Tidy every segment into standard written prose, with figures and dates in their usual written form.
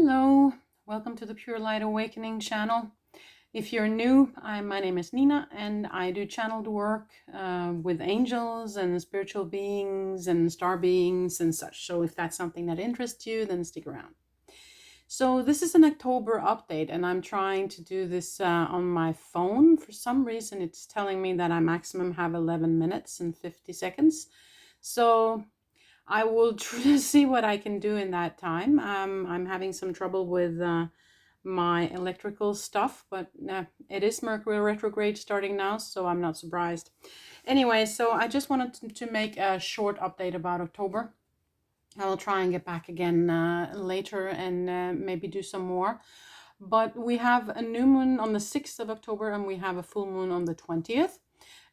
Hello, welcome to the Pure Light Awakening channel. If you're new, my name is Nina and I do channeled work with angels and spiritual beings and star beings and such. So if that's something that interests you, then stick around. So this is an October update and I'm trying to do this on my phone. For some reason, it's telling me that I maximum have 11 minutes and 50 seconds. So I will see what I can do in that time. I'm having some trouble with my electrical stuff, but it is Mercury retrograde starting now, so I'm not surprised. Anyway, so I just wanted to make a short update about October. I will try and get back again later and maybe do some more. But we have a new moon on the 6th of October and we have a full moon on the 20th.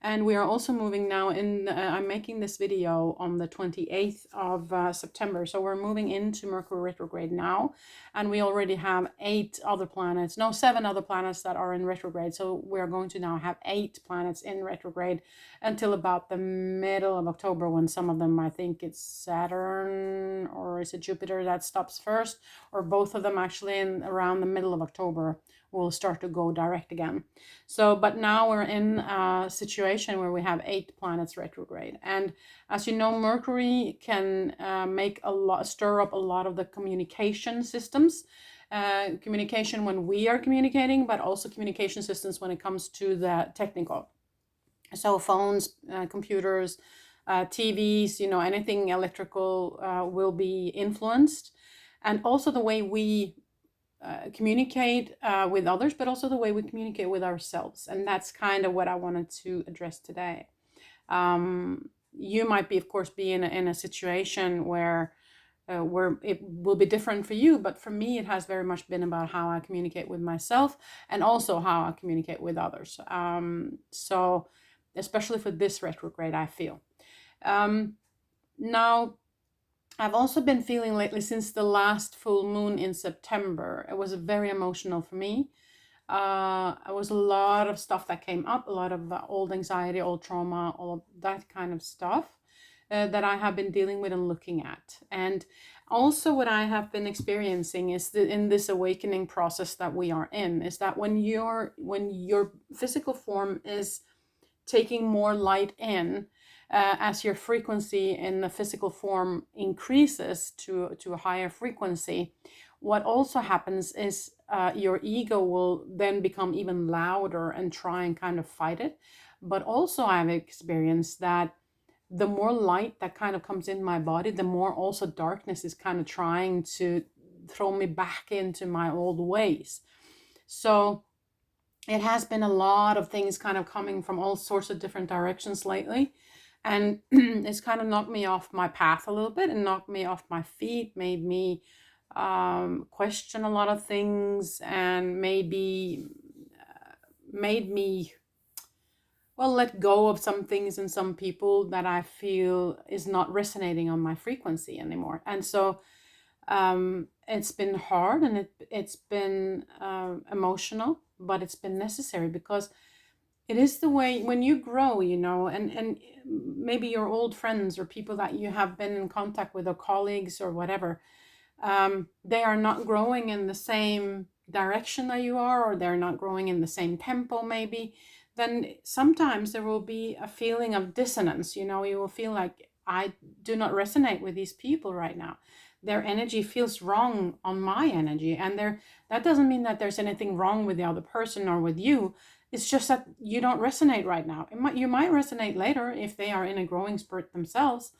And we are also moving now in, I'm making this video on the 28th of September. So we're moving into Mercury retrograde now. And we already have 7 other planets that are in retrograde. So we're going to now have 8 planets in retrograde until about the middle of October, when some of them, I think it's Saturn or is it Jupiter that stops first, or both of them actually in around the middle of October will start to go direct again. So, but now we're in a situation where we have 8 planets retrograde. And as you know, Mercury can stir up a lot of the communication systems. Communication when we are communicating, but also communication systems when it comes to the technical. So phones, computers, TVs, anything electrical will be influenced. And also the way we communicate with others, but also the way we communicate with ourselves. And that's kind of what I wanted to address today. You might be, of course, be in a situation where it will be different for you, but for me, it has very much been about how I communicate with myself and also how I communicate with others. So especially for this retrograde, I feel. Now, I've also been feeling lately, since the last full moon in September, it was very emotional for me. It was a lot of stuff that came up, a lot of old anxiety, old trauma, all of that kind of stuff that I have been dealing with and looking at. And also what I have been experiencing is that in this awakening process that we are in, is that when your physical form is taking more light in, as your frequency in the physical form increases to a higher frequency, what also happens is your ego will then become even louder and try and kind of fight it. But also I've experienced that the more light that kind of comes in my body, the more also darkness is kind of trying to throw me back into my old ways. So it has been a lot of things kind of coming from all sorts of different directions lately. And it's kind of knocked me off my path a little bit and knocked me off my feet, made me question a lot of things, and maybe made me, well, let go of some things and some people that I feel is not resonating on my frequency anymore. And so it's been hard and it's been emotional, but it's been necessary, because it is the way when you grow, and maybe your old friends or people that you have been in contact with, or colleagues or whatever, they are not growing in the same direction that you are, or they're not growing in the same tempo maybe, then sometimes there will be a feeling of dissonance. You will feel like, I do not resonate with these people right now. Their energy feels wrong on my energy, and that doesn't mean that there's anything wrong with the other person or with you. It's just that you don't resonate right now. You might resonate later if they are in a growing spurt themselves,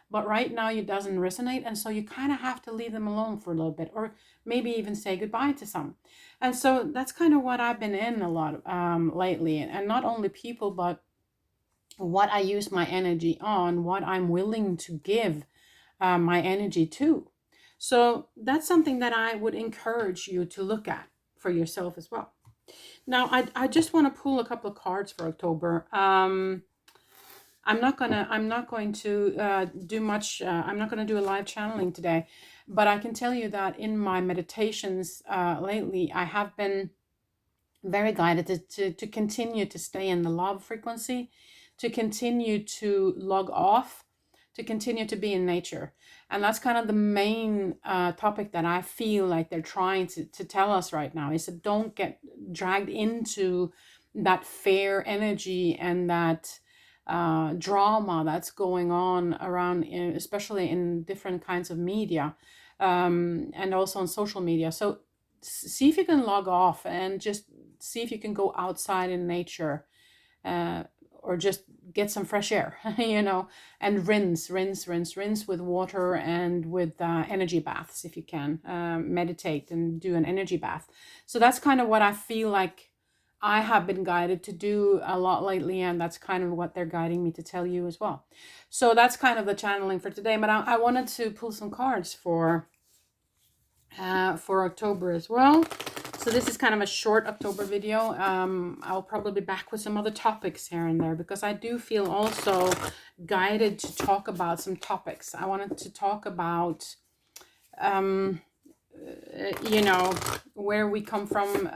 but right now it doesn't resonate, and so you kind of have to leave them alone for a little bit, or maybe even say goodbye to some. And so that's kind of what I've been in a lot lately, and not only people, but what I use my energy on, what I'm willing to give my energy to. So that's something that I would encourage you to look at for yourself as well. Now, I just want to pull a couple of cards for October. I'm not going to do much. I'm not going to do a live channeling today, but I can tell you that in my meditations lately, I have been very guided to continue to stay in the love frequency, to continue to log off, to continue to be in nature. And that's kind of the main topic that I feel like they're trying to tell us right now, is that don't get dragged into that fear energy and that drama that's going on around, especially in different kinds of media, and also on social media. So see if you can log off and just see if you can go outside in nature, or just get some fresh air, and rinse with water and with energy baths if you can. Meditate and do an energy bath. So that's kind of what I feel like I have been guided to do a lot lately, and that's kind of what they're guiding me to tell you as well. So that's kind of the channeling for today, but I wanted to pull some cards for October as well. So this is kind of a short October video. I'll probably be back with some other topics here and there, because I do feel also guided to talk about some topics. I wanted to talk about where we come from,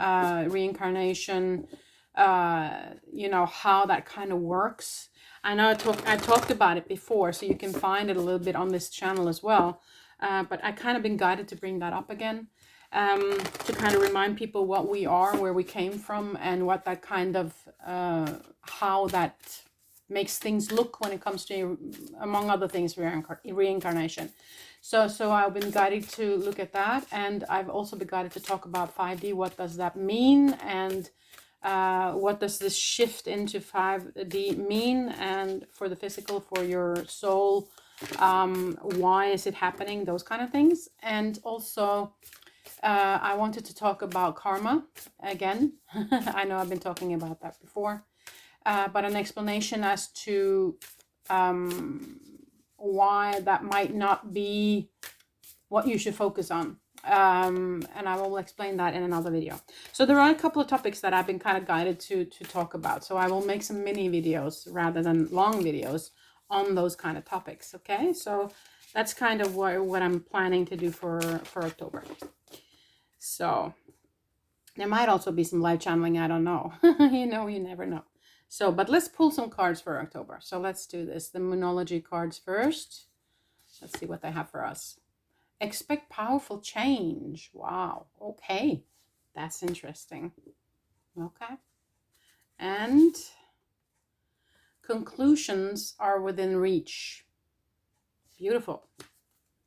reincarnation, how that kind of works. I know I talked about it before, so you can find it a little bit on this channel as well. But I kind of been guided to bring that up again, to kind of remind people what we are, where we came from, and what that kind of, how that makes things look when it comes to, among other things, reincarnation. So I've been guided to look at that, and I've also been guided to talk about 5D. What does that mean, and what does this shift into 5D mean, and for the physical, for your soul, why is it happening, those kind of things. And also I wanted to talk about karma again. I know I've been talking about that before, but an explanation as to why that might not be what you should focus on. And I will explain that in another video. So there are a couple of topics that I've been kind of guided to talk about. So I will make some mini videos rather than long videos on those kind of topics. Okay, so that's kind of what I'm planning to do for October. So there might also be some live channeling, I don't know. You never know. So, but let's pull some cards for October. So let's do this. The Moonology cards first. Let's see what they have for us. Expect powerful change. Wow. Okay. That's interesting. Okay. And conclusions are within reach. Beautiful.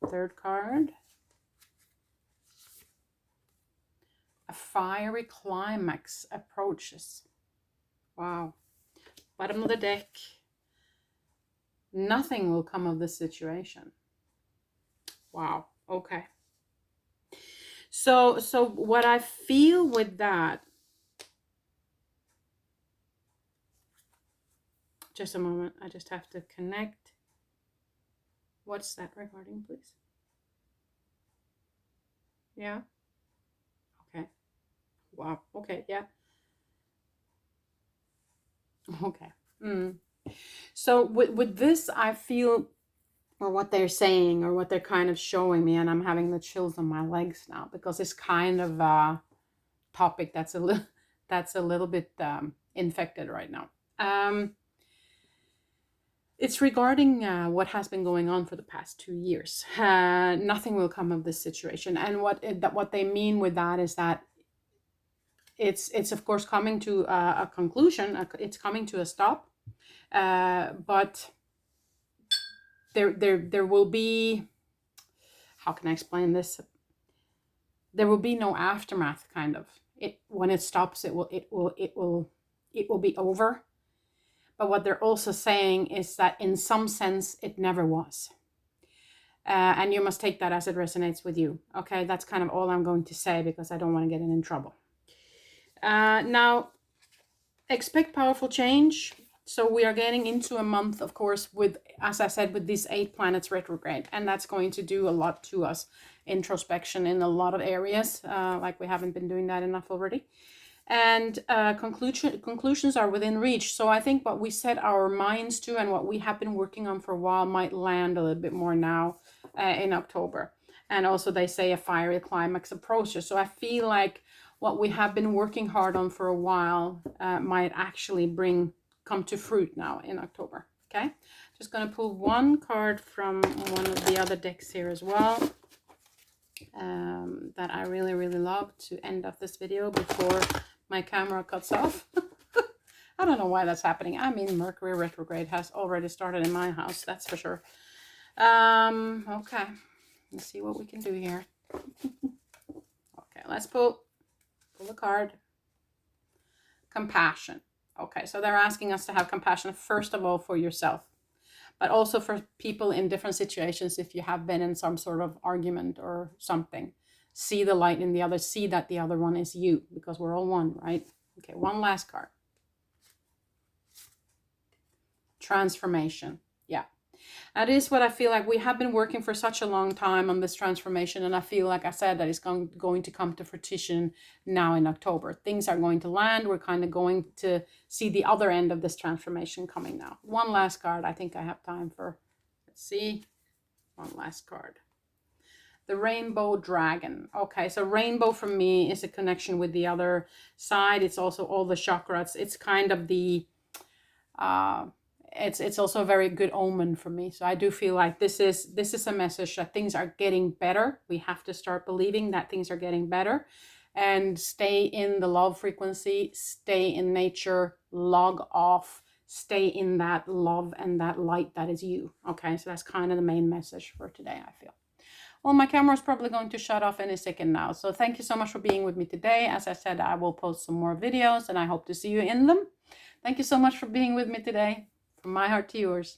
Third card. A fiery climax approaches. Wow. Bottom of the deck. Nothing will come of this situation. Wow. Okay. So what I feel with that, just a moment, I just have to connect. What's that recording, please? Yeah. Okay. Wow. Okay. Yeah. Okay. So with this, I feel, or what they're saying, or what they're kind of showing me, and I'm having the chills on my legs now, because it's kind of a topic that's a little bit infected right now. It's regarding what has been going on for the past 2 years. Nothing will come of this situation, and what they mean with that is that it's of course coming to a conclusion. It's coming to a stop, but there will be, how can I explain this? There will be no aftermath, kind of. When it stops, it will be over. But what they're also saying is that in some sense it never was. And you must take that as it resonates with you. Okay, that's kind of all I'm going to say, because I don't want to get in trouble. Now, expect powerful change. So we are getting into a month, of course, with, as I said, with these 8 planets retrograde, and that's going to do a lot to us. Introspection in a lot of areas, like we haven't been doing that enough already. And conclusions are within reach. So I think what we set our minds to and what we have been working on for a while might land a little bit more now in October. And also they say a fiery climax approaches. So I feel like what we have been working hard on for a while might actually come to fruit now in October. Okay, Just going to pull one card from one of the other decks here as well, that I really, really love to end off this video before my camera cuts off. I don't know why that's happening. I mean, Mercury retrograde has already started in my house, that's for sure. Okay, let's see what we can do here. Okay, let's pull a card. Compassion. Okay, so they're asking us to have compassion, first of all, for yourself, but also for people in different situations. If you have been in some sort of argument or something, see the light in the other, see that the other one is you, because we're all one, right? Okay, one last card. Transformation. Yeah, that is what I feel like. We have been working for such a long time on this transformation, and I feel like I said that it's going to come to fruition now in October. Things are going to land. We're kind of going to see the other end of this transformation coming now. One last card I think I have time for. Let's see. One last card. The Rainbow Dragon. Okay, so rainbow for me is a connection with the other side. It's also all the chakras. It's kind of the it's also a very good omen for me. So I do feel like this is a message that things are getting better. We have to start believing that things are getting better, and stay in the love frequency, stay in nature, log off, stay in that love and that light that is you. Okay, so that's kind of the main message for today, I feel. Well, my camera is probably going to shut off any second now. So thank you so much for being with me today. As I said, I will post some more videos and I hope to see you in them. Thank you so much for being with me today. From my heart to yours.